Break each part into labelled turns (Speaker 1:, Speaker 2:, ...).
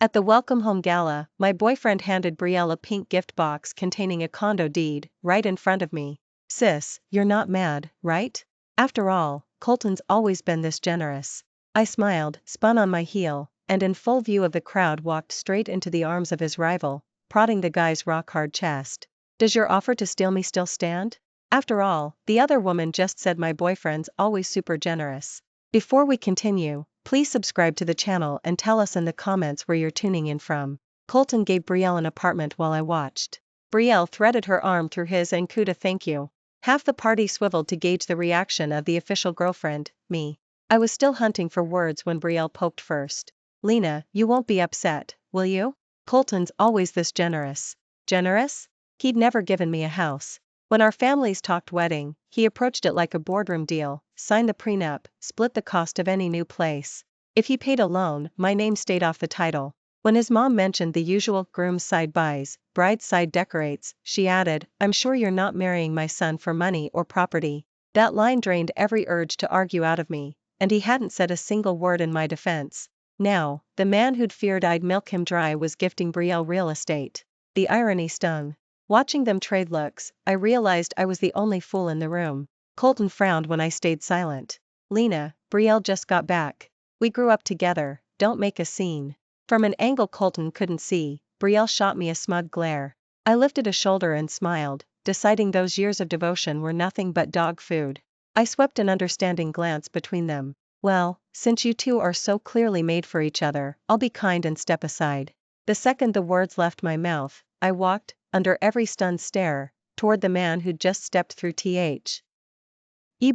Speaker 1: At the welcome home gala, my boyfriend handed Brielle a pink gift box containing a condo deed, right in front of me. Sis, you're not mad, right? After all, Colton's always been this generous. I smiled, spun on my heel, and in full view of the crowd walked straight into the arms of his rival, prodding the guy's rock-hard chest. Does your offer to steal me still stand? After all, the other woman just said my boyfriend's always super generous. Before we continue, please subscribe to the channel and tell us in the comments where you're tuning in from. Colton gave Brielle an apartment while I watched. Brielle threaded her arm through his and cooed a thank you. Half the party swiveled to gauge the reaction of the official girlfriend, me. I was still hunting for words when Brielle poked first. Lena, you won't be upset, will you? Colton's always this generous. Generous? He'd never given me a house. When our families talked wedding, he approached it like a boardroom deal, signed the prenup, split the cost of any new place. If he paid a loan, my name stayed off the title. When his mom mentioned the usual groom's side buys, bride's side decorates, she added, I'm sure you're not marrying my son for money or property. That line drained every urge to argue out of me, and he hadn't said a single word in my defense. Now, the man who'd feared I'd milk him dry was gifting Brielle real estate. The irony stung. Watching them trade looks, I realized I was the only fool in the room. Colton frowned when I stayed silent. Lena, Brielle just got back. We grew up together, don't make a scene. From an angle Colton couldn't see, Brielle shot me a smug glare. I lifted a shoulder and smiled, deciding those years of devotion were nothing but dog food. I swept an understanding glance between them. Well, since you two are so clearly made for each other, I'll be kind and step aside. The second the words left my mouth, I walked, under every stunned stare, toward the man who'd just stepped through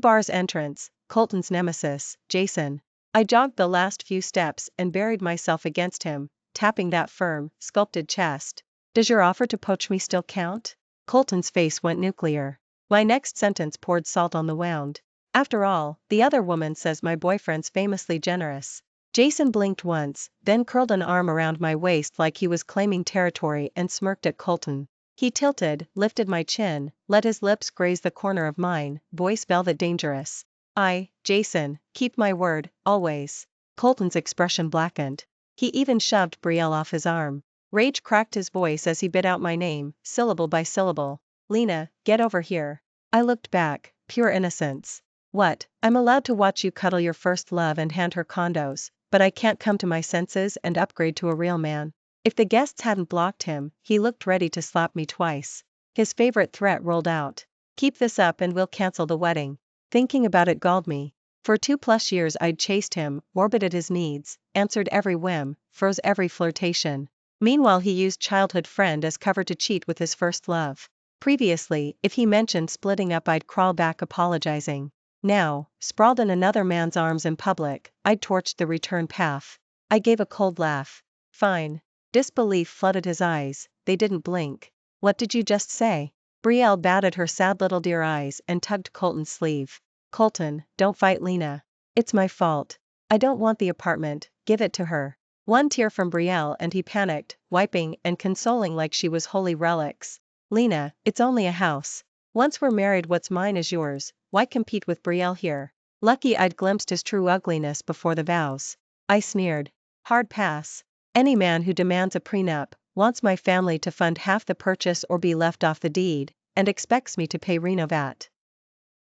Speaker 1: Bar's entrance, Colton's nemesis, Jason. I jogged the last few steps and buried myself against him, tapping that firm, sculpted chest. Does your offer to poach me still count? Colton's face went nuclear. My next sentence poured salt on the wound. After all, the other woman says my boyfriend's famously generous. Jason blinked once, then curled an arm around my waist like he was claiming territory and smirked at Colton. He tilted, lifted my chin, let his lips graze the corner of mine, voice velvet dangerous. Jason, keep my word, always. Colton's expression blackened. He even shoved Brielle off his arm. Rage cracked his voice as he bit out my name, syllable by syllable. Lena, get over here. I looked back, pure innocence. What, I'm allowed to watch you cuddle your first love and hand her condos, but I can't come to my senses and upgrade to a real man. If the guests hadn't blocked him, he looked ready to slap me twice. His favorite threat rolled out. Keep this up and we'll cancel the wedding. Thinking about it galled me. For 2+ years I'd chased him, orbited his needs, answered every whim, froze every flirtation. Meanwhile he used childhood friend as cover to cheat with his first love. Previously, if he mentioned splitting up I'd crawl back apologizing. Now, sprawled in another man's arms in public, I'd torched the return path. I gave a cold laugh. Fine. Disbelief flooded his eyes, they didn't blink. What did you just say? Brielle batted her sad little deer eyes and tugged Colton's sleeve. Colton, don't fight Lena. It's my fault. I don't want the apartment, give it to her. One tear from Brielle and he panicked, wiping and consoling like she was holy relics. Lena, it's only a house. Once we're married what's mine is yours, why compete with Brielle here? Lucky I'd glimpsed his true ugliness before the vows. I sneered. Hard pass. Any man who demands a prenup, wants my family to fund half the purchase or be left off the deed, and expects me to pay renovat.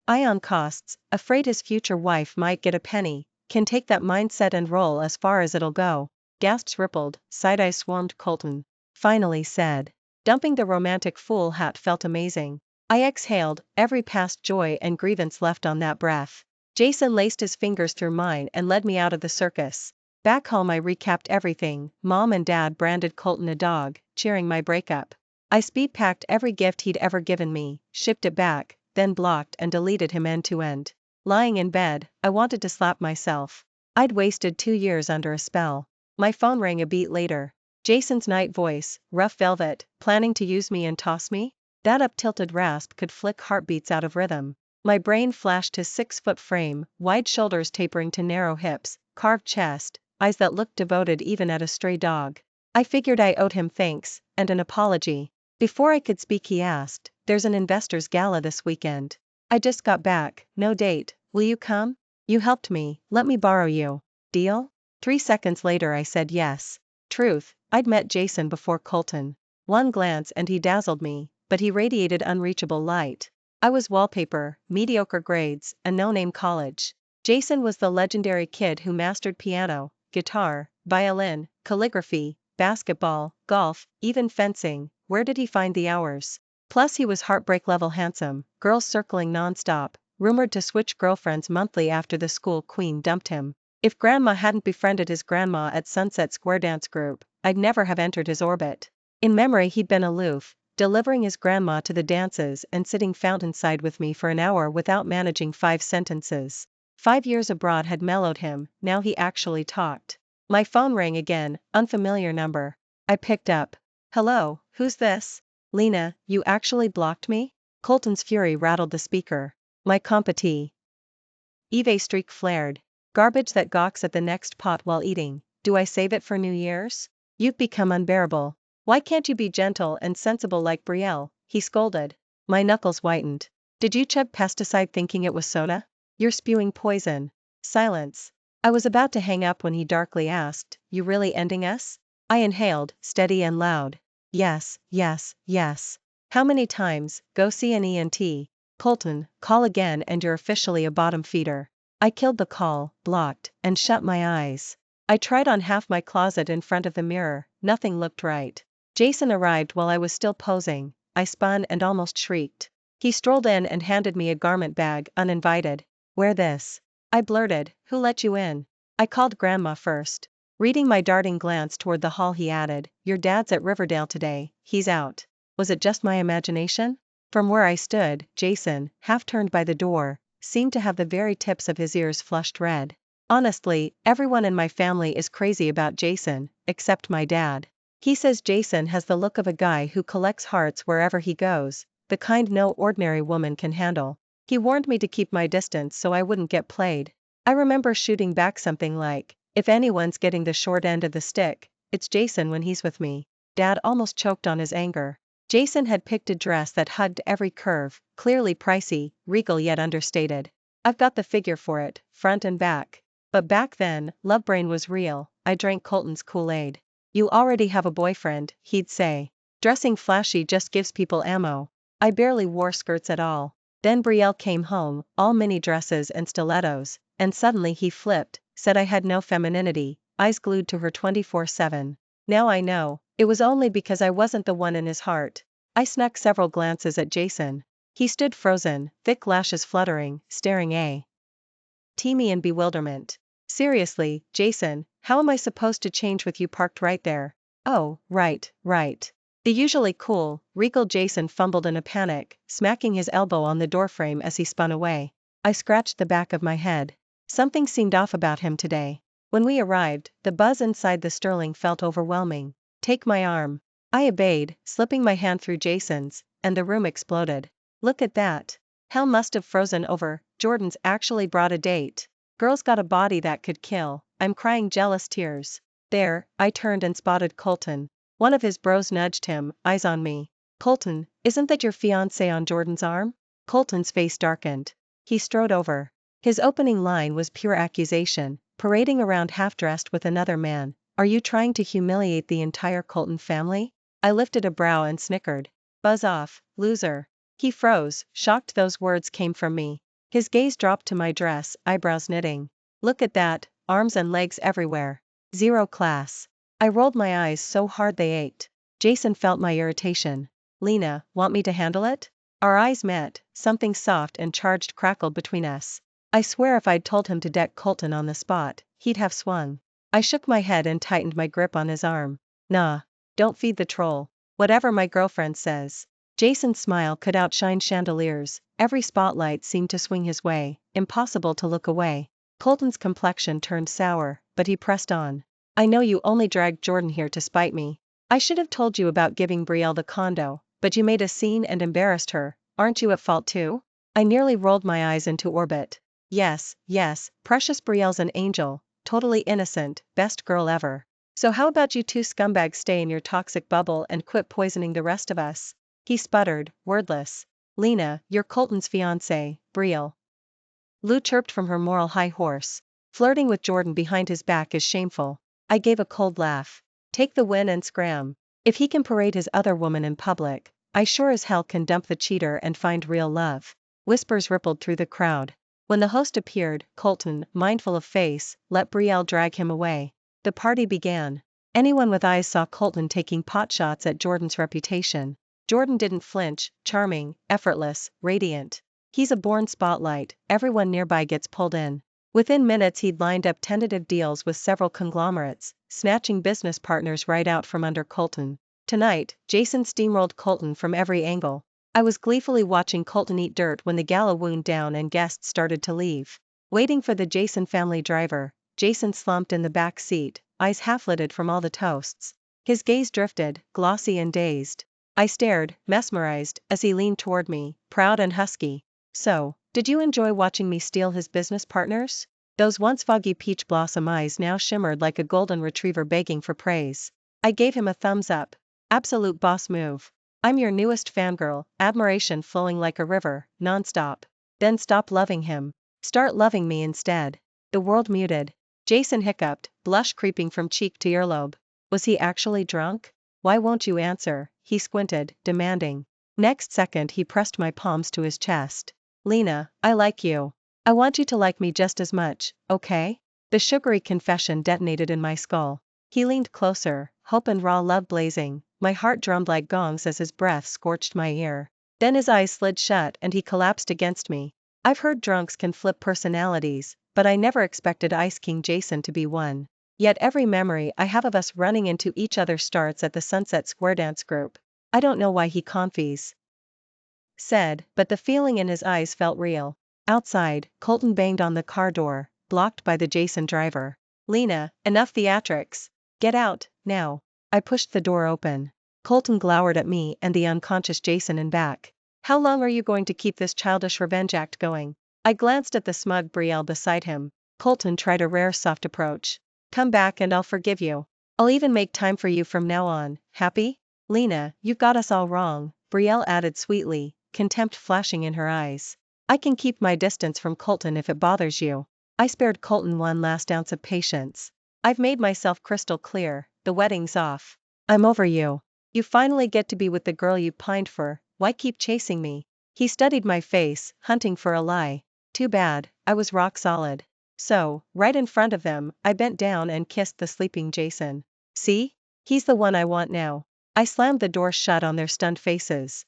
Speaker 1: On costs, afraid his future wife might get a penny, can take that mindset and roll as far as it'll go. Gasps rippled, side-eyes swarmed Colton. Finally said. Dumping the romantic fool hat felt amazing. I exhaled, every past joy and grievance left on that breath. Jason laced his fingers through mine and led me out of the circus. Back home I recapped everything. Mom and Dad branded Colton a dog, cheering my breakup. I speed-packed every gift he'd ever given me, shipped it back, then blocked and deleted him end to end. Lying in bed, I wanted to slap myself. I'd wasted 2 years under a spell. My phone rang a beat later. Jason's night voice, rough velvet, planning to use me and toss me? That up-tilted rasp could flick heartbeats out of rhythm. My brain flashed his 6-foot frame, wide shoulders tapering to narrow hips, carved chest, eyes that looked devoted even at a stray dog. I figured I owed him thanks, and an apology. Before I could speak he asked, there's an investors gala this weekend. I just got back, no date, will you come? You helped me, let me borrow you. Deal? 3 seconds later I said yes. Truth, I'd met Jason before Colton. One glance and he dazzled me, but he radiated unreachable light. I was wallpaper, mediocre grades, a no-name college. Jason was the legendary kid who mastered piano, guitar, violin, calligraphy, basketball, golf, even fencing. Where did he find the hours? Plus he was heartbreak level handsome, girls circling non-stop, rumored to switch girlfriends monthly after the school queen dumped him. If grandma hadn't befriended his grandma at Sunset Square dance group, I'd never have entered his orbit. In memory he'd been aloof, delivering his grandma to the dances and sitting fountainside with me for an hour without managing 5 sentences. 5 years abroad had mellowed him, now he actually talked. My phone rang again, unfamiliar number. I picked up. Hello, who's this? Lena, you actually blocked me? Colton's fury rattled the speaker. My compatee. Eve streak flared. Garbage that gawks at the next pot while eating. Do I save it for New Year's? You've become unbearable. Why can't you be gentle and sensible like Brielle? He scolded. My knuckles whitened. Did you chug pesticide thinking it was soda? You're spewing poison. Silence. I was about to hang up when he darkly asked, you really ending us? I inhaled, steady and loud. Yes, yes, yes. How many times? Go see an ENT. Colton, call again and you're officially a bottom feeder. I killed the call, blocked, and shut my eyes. I tried on half my closet in front of the mirror, nothing looked right. Jason arrived while I was still posing. I spun and almost shrieked. He strolled in and handed me a garment bag, uninvited. Wear this. I blurted, who let you in? I called grandma first. Reading my darting glance toward the hall he added, your dad's at Riverdale today, he's out. Was it just my imagination? From where I stood, Jason, half turned by the door, seemed to have the very tips of his ears flushed red. Honestly, everyone in my family is crazy about Jason, except my dad. He says Jason has the look of a guy who collects hearts wherever he goes, the kind no ordinary woman can handle. He warned me to keep my distance so I wouldn't get played. I remember shooting back something like, if anyone's getting the short end of the stick, it's Jason when he's with me. Dad almost choked on his anger. Jason had picked a dress that hugged every curve, clearly pricey, regal yet understated. I've got the figure for it, front and back. But back then, Love Brain was real. I drank Colton's Kool-Aid. You already have a boyfriend, he'd say. Dressing flashy just gives people ammo. I barely wore skirts at all. Then Brielle came home, all mini dresses and stilettos, and suddenly he flipped, said I had no femininity, eyes glued to her 24/7. Now I know, it was only because I wasn't the one in his heart. I snuck several glances at Jason. He stood frozen, thick lashes fluttering, staring at me in bewilderment. Seriously, Jason, how am I supposed to change with you parked right there? Oh, right, right. The usually cool, regal Jason fumbled in a panic, smacking his elbow on the doorframe as he spun away. I scratched the back of my head. Something seemed off about him today. When we arrived, the buzz inside the Sterling felt overwhelming. Take my arm. I obeyed, slipping my hand through Jason's, and the room exploded. Look at that. Hell must have frozen over. Jordan's actually brought a date. Girl's got a body that could kill. I'm crying jealous tears. There, I turned and spotted Colton. One of his bros nudged him, eyes on me. Colton, isn't that your fiancé on Jordan's arm? Colton's face darkened. He strode over. His opening line was pure accusation, parading around half-dressed with another man. Are you trying to humiliate the entire Colton family? I lifted a brow and snickered. Buzz off, loser. He froze, shocked those words came from me. His gaze dropped to my dress, eyebrows knitting. Look at that, arms and legs everywhere. Zero class. I rolled my eyes so hard they ached. Jason felt my irritation. Lena, want me to handle it? Our eyes met, something soft and charged crackled between us. I swear if I'd told him to deck Colton on the spot, he'd have swung. I shook my head and tightened my grip on his arm. Nah. Don't feed the troll. Whatever my girlfriend says. Jason's smile could outshine chandeliers, every spotlight seemed to swing his way, impossible to look away. Colton's complexion turned sour, but he pressed on. I know you only dragged Jordan here to spite me. I should have told you about giving Brielle the condo, but you made a scene and embarrassed her. Aren't you at fault too? I nearly rolled my eyes into orbit. Yes, yes, precious Brielle's an angel, totally innocent, best girl ever. So how about you two scumbags stay in your toxic bubble and quit poisoning the rest of us? He sputtered, wordless. Lena, you're Colton's fiancé, Brielle. Lou chirped from her moral high horse. Flirting with Jordan behind his back is shameful. I gave a cold laugh. Take the win and scram. If he can parade his other woman in public, I sure as hell can dump the cheater and find real love. Whispers rippled through the crowd. When the host appeared, Colton, mindful of face, let Brielle drag him away. The party began. Anyone with eyes saw Colton taking potshots at Jordan's reputation. Jordan didn't flinch, charming, effortless, radiant. He's a born spotlight, everyone nearby gets pulled in. Within minutes he'd lined up tentative deals with several conglomerates, snatching business partners right out from under Colton. Tonight, Jason steamrolled Colton from every angle. I was gleefully watching Colton eat dirt when the gala wound down and guests started to leave. Waiting for the Jason family driver, Jason slumped in the back seat, eyes half-lidded from all the toasts. His gaze drifted, glossy and dazed. I stared, mesmerized, as he leaned toward me, proud and husky. So, did you enjoy watching me steal his business partners? Those once foggy peach blossom eyes now shimmered like a golden retriever begging for praise. I gave him a thumbs up. Absolute boss move. I'm your newest fangirl, admiration flowing like a river, nonstop. Then stop loving him. Start loving me instead. The world muted. Jason hiccuped, blush creeping from cheek to earlobe. Was he actually drunk? Why won't you answer? He squinted, demanding. Next second he pressed my palms to his chest. Lena, I like you. I want you to like me just as much, okay? The sugary confession detonated in my skull. He leaned closer, hope and raw love blazing. My heart drummed like gongs as his breath scorched my ear. Then his eyes slid shut and he collapsed against me. I've heard drunks can flip personalities, but I never expected Ice King Jason to be one. Yet every memory I have of us running into each other starts at the Sunset Square dance group. I don't know why he conveys said, but the feeling in his eyes felt real. Outside, Colton banged on the car door, blocked by the Jason driver. Lena, enough theatrics. Get out, now. I pushed the door open. Colton glowered at me and the unconscious Jason in back. How long are you going to keep this childish revenge act going? I glanced at the smug Brielle beside him. Colton tried a rare soft approach. Come back and I'll forgive you. I'll even make time for you from now on, happy? Lena, you've got us all wrong, Brielle added sweetly, contempt flashing in her eyes. I can keep my distance from Colton if it bothers you. I spared Colton one last ounce of patience. I've made myself crystal clear, the wedding's off. I'm over you. You finally get to be with the girl you pined for, why keep chasing me? He studied my face, hunting for a lie. Too bad, I was rock solid. So, right in front of them, I bent down and kissed the sleeping Jason. See? He's the one I want now. I slammed the door shut on their stunned faces.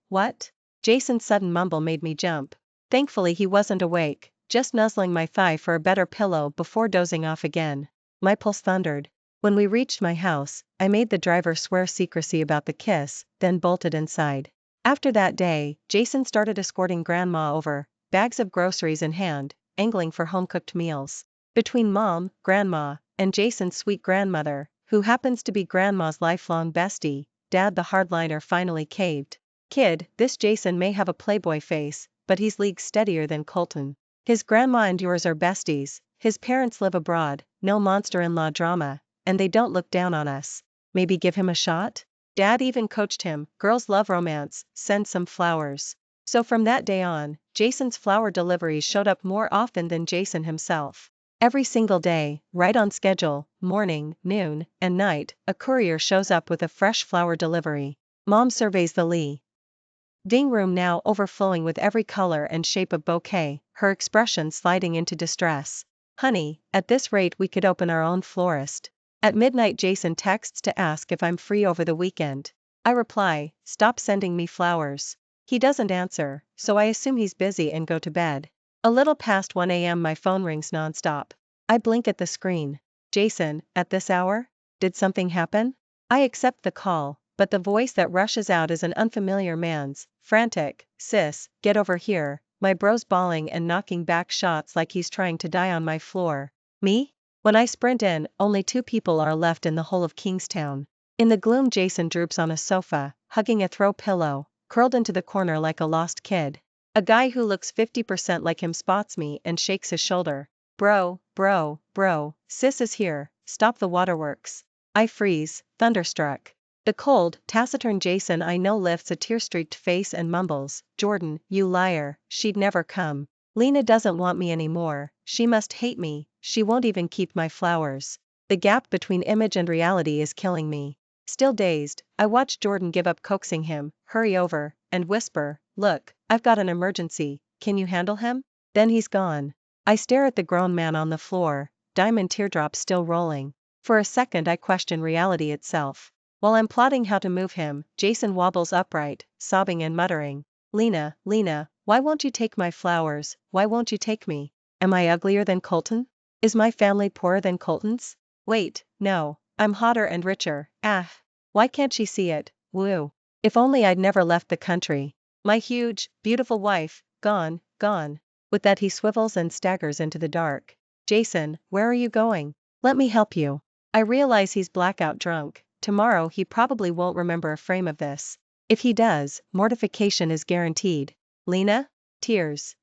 Speaker 1: What? Jason's sudden mumble made me jump. Thankfully he wasn't awake, just nuzzling my thigh for a better pillow before dozing off again. My pulse thundered. When we reached my house, I made the driver swear secrecy about the kiss, then bolted inside. After that day, Jason started escorting Grandma over, bags of groceries in hand, angling for home-cooked meals. Between Mom, Grandma, and Jason's sweet grandmother, who happens to be Grandma's lifelong bestie, Dad the hardliner finally caved. Kid, this Jason may have a playboy face, but he's leagues steadier than Colton. His grandma and yours are besties, his parents live abroad, no monster-in-law drama, and they don't look down on us. Maybe give him a shot? Dad even coached him, girls love romance, send some flowers. So from that day on, Jason's flower deliveries showed up more often than Jason himself. Every single day, right on schedule, morning, noon, and night, a courier shows up with a fresh flower delivery. Mom surveys the ding room now overflowing with every color and shape of bouquet, her expression sliding into distress. Honey, at this rate we could open our own florist. At midnight Jason texts to ask if I'm free over the weekend. I reply, stop sending me flowers. He doesn't answer, so I assume he's busy and go to bed. A little past 1 a.m. my phone rings nonstop. I blink at the screen. Jason, at this hour? Did something happen? I accept the call, but the voice that rushes out is an unfamiliar man's, frantic. Sis, get over here, my bro's bawling and knocking back shots like he's trying to die on my floor. Me? When I sprint in, only 2 people are left in the whole of Kingstown. In the gloom Jason droops on a sofa, hugging a throw pillow, curled into the corner like a lost kid. A guy who looks 50% like him spots me and shakes his shoulder. Bro, sis is here, stop the waterworks. I freeze, thunderstruck. The cold, taciturn Jason I know lifts a tear-streaked face and mumbles, Jordan, you liar, she'd never come. Lena doesn't want me anymore, she must hate me, she won't even keep my flowers. The gap between image and reality is killing me. Still dazed, I watch Jordan give up coaxing him, hurry over, and whisper, "Look, I've got an emergency, can you handle him?" Then he's gone. I stare at the grown man on the floor, diamond teardrops still rolling. For a second I question reality itself. While I'm plotting how to move him, Jason wobbles upright, sobbing and muttering, Lena, why won't you take my flowers, why won't you take me? Am I uglier than Colton? Is my family poorer than Colton's? Wait, no, I'm hotter and richer, why can't she see it, woo? If only I'd never left the country. My huge, beautiful wife, gone. With that he swivels and staggers into the dark. Jason, where are you going? Let me help you. I realize he's blackout drunk. Tomorrow he probably won't remember a frame of this. If he does, mortification is guaranteed. Lena? Tears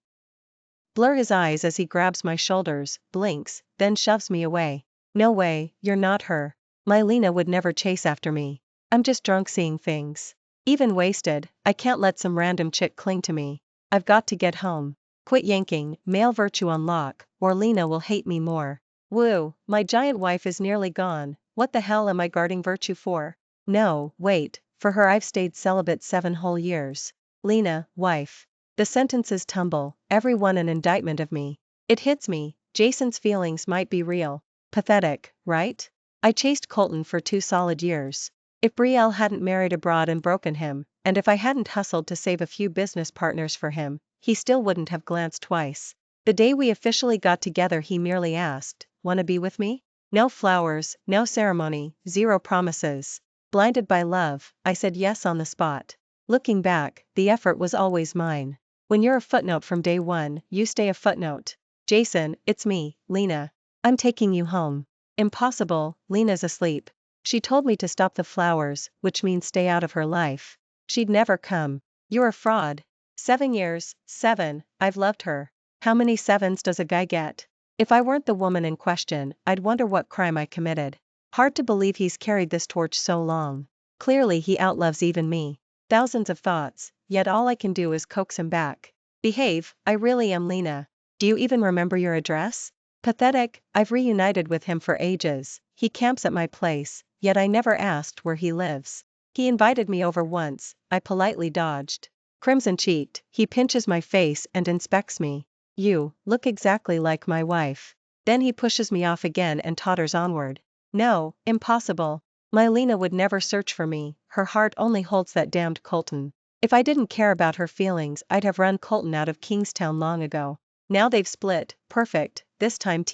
Speaker 1: blur his eyes as he grabs my shoulders, blinks, then shoves me away. No way, you're not her. My Lena would never chase after me. I'm just drunk seeing things. Even wasted, I can't let some random chick cling to me. I've got to get home. Quit yanking, male virtue on lock, or Lena will hate me more. Woo, my giant wife is nearly gone. What the hell am I guarding virtue for? No, wait, for her I've stayed celibate 7 whole years. Lena, wife. The sentences tumble, every one an indictment of me. It hits me, Jason's feelings might be real. Pathetic, right? I chased Colton for 2 solid years. If Brielle hadn't married abroad and broken him, and if I hadn't hustled to save a few business partners for him, he still wouldn't have glanced twice. The day we officially got together he merely asked, "Wanna be with me?" No flowers, no ceremony, 0 promises. Blinded by love, I said yes on the spot. Looking back, the effort was always mine. When you're a footnote from day one, you stay a footnote. Jason, it's me, Lena. I'm taking you home. Impossible, Lena's asleep. She told me to stop the flowers, which means stay out of her life. She'd never come. You're a fraud. 7 years, 7, I've loved her. How many 7s does a guy get? If I weren't the woman in question, I'd wonder what crime I committed. Hard to believe he's carried this torch so long. Clearly he outloves even me. Thousands of thoughts, yet all I can do is coax him back. Behave, I really am Lena. Do you even remember your address? Pathetic, I've reunited with him for ages. He camps at my place, yet I never asked where he lives. He invited me over once, I politely dodged. Crimson-cheeked, he pinches my face and inspects me. You look exactly like my wife. Then he pushes me off again and totters onward. No, impossible. My Lena would never search for me, her heart only holds that damned Colton. If I didn't care about her feelings I'd have run Colton out of Kingstown long ago. Now they've split, perfect, this time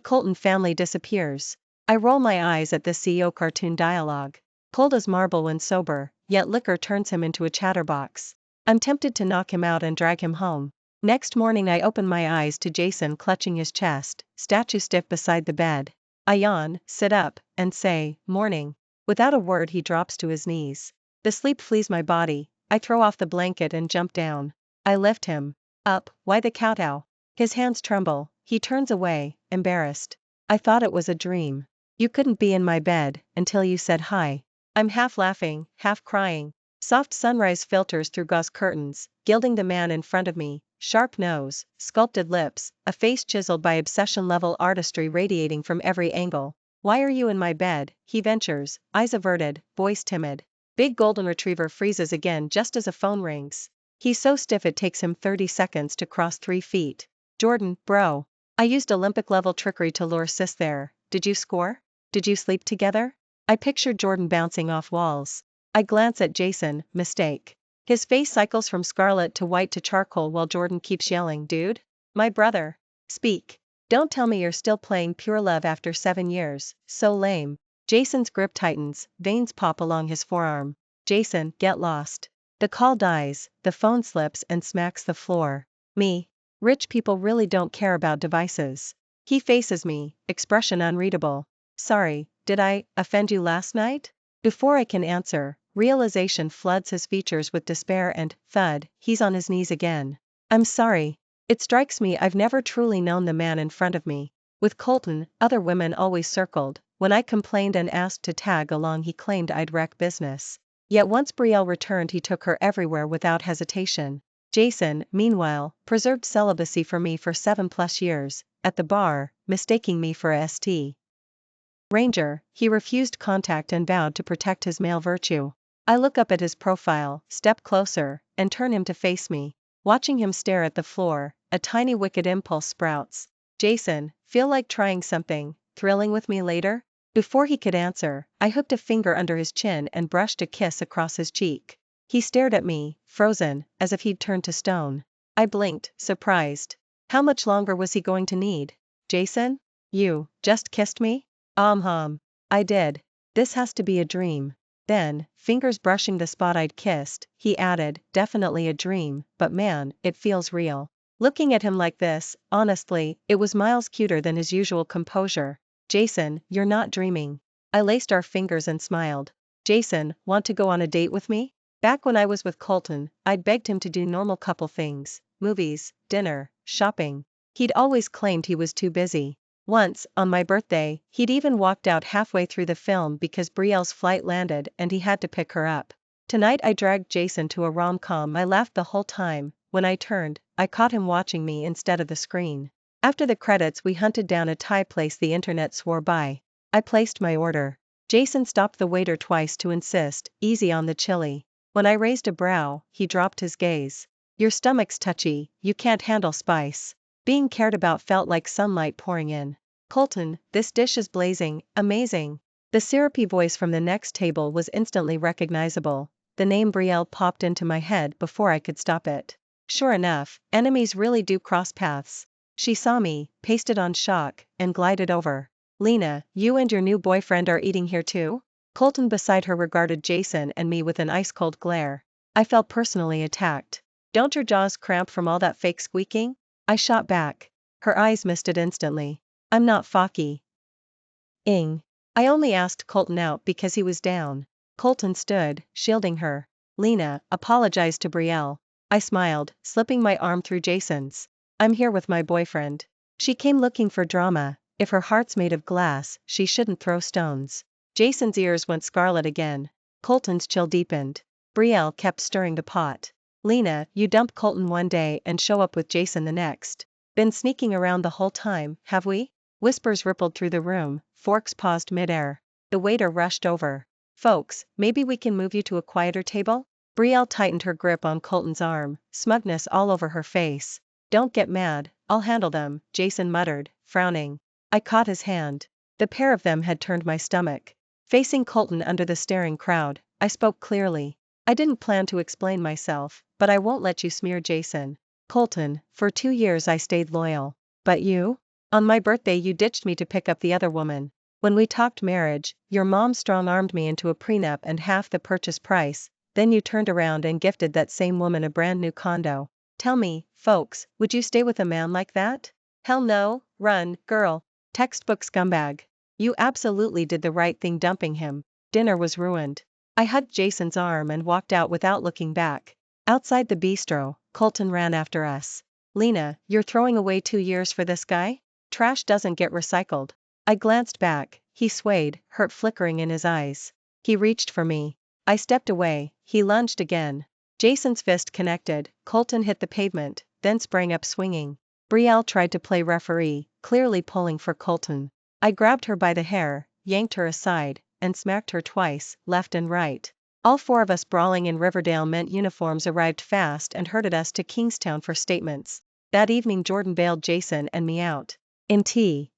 Speaker 1: Colton family disappears. I roll my eyes at the CEO cartoon dialogue. Cold as marble when sober, yet liquor turns him into a chatterbox. I'm tempted to knock him out and drag him home. Next morning I open my eyes to Jason clutching his chest, statue stiff beside the bed. I yawn, sit up, and say, "Morning." Without a word he drops to his knees. The sleep flees my body, I throw off the blanket and jump down. I lift him up, why the kowtow? His hands tremble, he turns away, embarrassed. I thought it was a dream. You couldn't be in my bed, until you said hi. I'm half laughing, half crying. Soft sunrise filters through gauze curtains, gilding the man in front of me, sharp nose, sculpted lips, a face chiseled by obsession-level artistry radiating from every angle. Why are you in my bed? He ventures, eyes averted, voice timid. Big golden retriever freezes again just as a phone rings. He's so stiff it takes him 30 seconds to cross 3 feet. Jordan, bro. I used Olympic-level trickery to lure sis there. Did you score? Did you sleep together? I pictured Jordan bouncing off walls. I glance at Jason, mistake. His face cycles from scarlet to white to charcoal while Jordan keeps yelling, "Dude? My brother. Speak. Don't tell me you're still playing pure love after 7 years, so lame." Jason's grip tightens, veins pop along his forearm. Jason, get lost. The call dies, the phone slips and smacks the floor. Me. Rich people really don't care about devices. He faces me, expression unreadable. Sorry, did I offend you last night? Before I can answer, realization floods his features with despair and, thud, he's on his knees again. I'm sorry. It strikes me I've never truly known the man in front of me. With Colton, other women always circled. When I complained and asked to tag along he claimed I'd wreck business. Yet once Brielle returned he took her everywhere without hesitation. Jason, meanwhile, preserved celibacy for me for 7+ years, at the bar, mistaking me for a St. Ranger. He refused contact and vowed to protect his male virtue. I look up at his profile, step closer, and turn him to face me. Watching him stare at the floor, a tiny wicked impulse sprouts. Jason, feel like trying something thrilling with me later? Before he could answer, I hooked a finger under his chin and brushed a kiss across his cheek. He stared at me, frozen, as if he'd turned to stone. I blinked, surprised. How much longer was he going to need? Jason? You just kissed me? I did. This has to be a dream. Then, fingers brushing the spot I'd kissed, he added, definitely a dream, but man, it feels real. Looking at him like this, honestly, it was miles cuter than his usual composure. Jason, you're not dreaming. I laced our fingers and smiled. Jason, want to go on a date with me? Back when I was with Colton, I'd begged him to do normal couple things, movies, dinner, shopping. He'd always claimed he was too busy. Once, on my birthday, he'd even walked out halfway through the film because Brielle's flight landed and he had to pick her up. Tonight I dragged Jason to a rom-com. I laughed the whole time. When I turned, I caught him watching me instead of the screen. After the credits we hunted down a Thai place the internet swore by. I placed my order. Jason stopped the waiter twice to insist, easy on the chili. When I raised a brow, he dropped his gaze. Your stomach's touchy, you can't handle spice. Being cared about felt like sunlight pouring in. Colton, this dish is blazing, amazing. The syrupy voice from the next table was instantly recognizable. The name Brielle popped into my head before I could stop it. Sure enough, enemies really do cross paths. She saw me, pasted on shock, and glided over. Lena, you and your new boyfriend are eating here too? Colton beside her regarded Jason and me with an ice-cold glare. I felt personally attacked. Don't your jaws cramp from all that fake squeaking? I shot back. Her eyes misted instantly. I'm not Focky. I only asked Colton out because he was down. Colton stood, shielding her. Lena, apologized to Brielle. I smiled, slipping my arm through Jason's. I'm here with my boyfriend. She came looking for drama. If her heart's made of glass, she shouldn't throw stones. Jason's ears went scarlet again. Colton's chill deepened. Brielle kept stirring the pot. Lena, you dump Colton one day and show up with Jason the next. Been sneaking around the whole time, have we? Whispers rippled through the room, forks paused midair. The waiter rushed over. Folks, maybe we can move you to a quieter table? Brielle tightened her grip on Colton's arm, smugness all over her face. Don't get mad, I'll handle them, Jason muttered, frowning. I caught his hand. The pair of them had turned my stomach. Facing Colton under the staring crowd, I spoke clearly. I didn't plan to explain myself, but I won't let you smear Jason. Colton, for 2 years I stayed loyal. But you? On my birthday you ditched me to pick up the other woman. When we talked marriage, your mom strong-armed me into a prenup and half the purchase price, then you turned around and gifted that same woman a brand new condo. Tell me, folks, would you stay with a man like that? Hell no, run, girl. Textbook scumbag. You absolutely did the right thing dumping him. Dinner was ruined. I hugged Jason's arm and walked out without looking back. Outside the bistro, Colton ran after us. Lena, you're throwing away 2 years for this guy? Trash doesn't get recycled. I glanced back, he swayed, hurt flickering in his eyes. He reached for me. I stepped away, he lunged again. Jason's fist connected, Colton hit the pavement, then sprang up swinging. Brielle tried to play referee, clearly pulling for Colton. I grabbed her by the hair, yanked her aside, and smacked her twice, left and right. All 4 of us brawling in Riverdale meant uniforms arrived fast and herded us to Kingstown for statements. That evening Jordan bailed Jason and me out. In tea.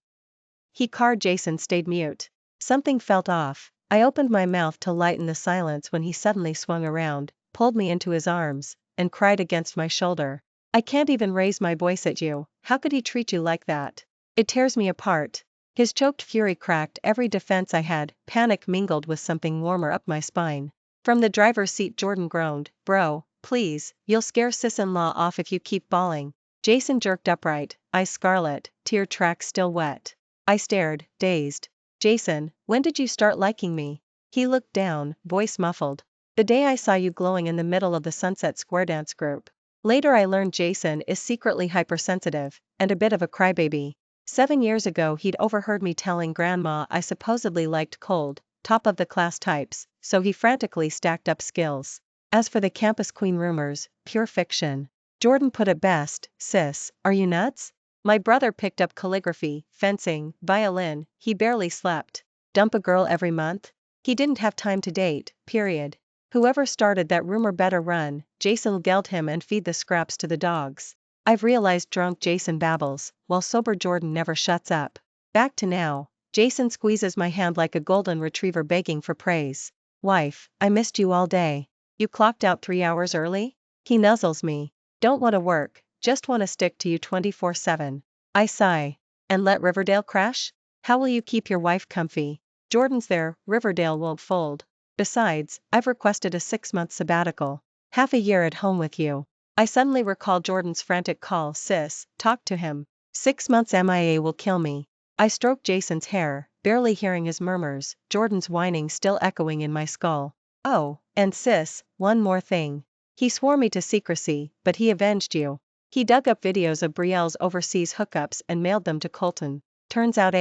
Speaker 1: He carred Jason stayed mute. Something felt off. I opened my mouth to lighten the silence when he suddenly swung around, pulled me into his arms, and cried against my shoulder. I can't even raise my voice at you, how could he treat you like that? It tears me apart. His choked fury cracked every defense I had, panic mingled with something warmer up my spine. From the driver's seat Jordan groaned, bro, please, you'll scare sis-in-law off if you keep bawling. Jason jerked upright, eyes scarlet, tear tracks still wet. I stared, dazed. Jason, when did you start liking me? He looked down, voice muffled. The day I saw you glowing in the middle of the Sunset Square dance group. Later I learned Jason is secretly hypersensitive, and a bit of a crybaby. 7 years ago he'd overheard me telling grandma I supposedly liked cold, top-of-the-class types, so he frantically stacked up skills. As for the campus queen rumors, pure fiction. Jordan put it best, sis, are you nuts? My brother picked up calligraphy, fencing, violin, he barely slept. Dump a girl every month? He didn't have time to date, period. Whoever started that rumor better run, Jason'll geld him and feed the scraps to the dogs. I've realized drunk Jason babbles, while sober Jordan never shuts up. Back to now. Jason squeezes my hand like a golden retriever begging for praise. Wife, I missed you all day. You clocked out 3 hours early? He nuzzles me. Don't wanna work, just wanna stick to you 24/7. I sigh. And let Riverdale crash? How will you keep your wife comfy? Jordan's there, Riverdale won't fold. Besides, I've requested a 6-month sabbatical. Half a year at home with you. I suddenly recall Jordan's frantic call, sis, talk to him. 6 months MIA will kill me. I stroke Jason's hair, barely hearing his murmurs, Jordan's whining still echoing in my skull. Oh, and sis, one more thing. He swore me to secrecy, but he avenged you. He dug up videos of Brielle's overseas hookups and mailed them to Colton. Turns out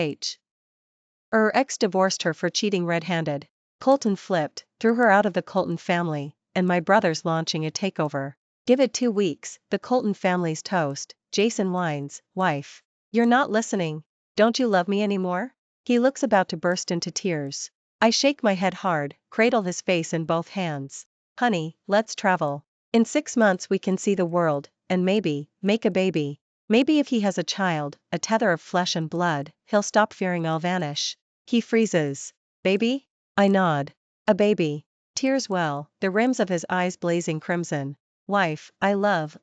Speaker 1: her ex divorced her for cheating red-handed. Colton flipped, threw her out of the Colton family, and my brother's launching a takeover. Give it 2 weeks, the Colton family's toast. Jason whines, wife. You're not listening. Don't you love me anymore? He looks about to burst into tears. I shake my head hard, cradle his face in both hands. Honey, let's travel. In 6 months we can see the world, and maybe, make a baby. Maybe if he has a child, a tether of flesh and blood, he'll stop fearing I'll vanish. He freezes. Baby? I nod. A baby. Tears well, the rims of his eyes blazing crimson. Wife, I love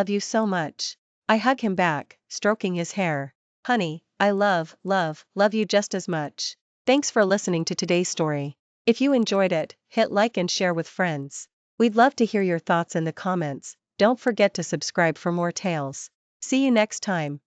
Speaker 1: you so much. I hug him back, stroking his hair. Honey, I love you just as much. Thanks for listening to today's story. If you enjoyed it, hit like and share with friends. We'd love to hear your thoughts in the comments. Don't forget to subscribe for more tales. See you next time.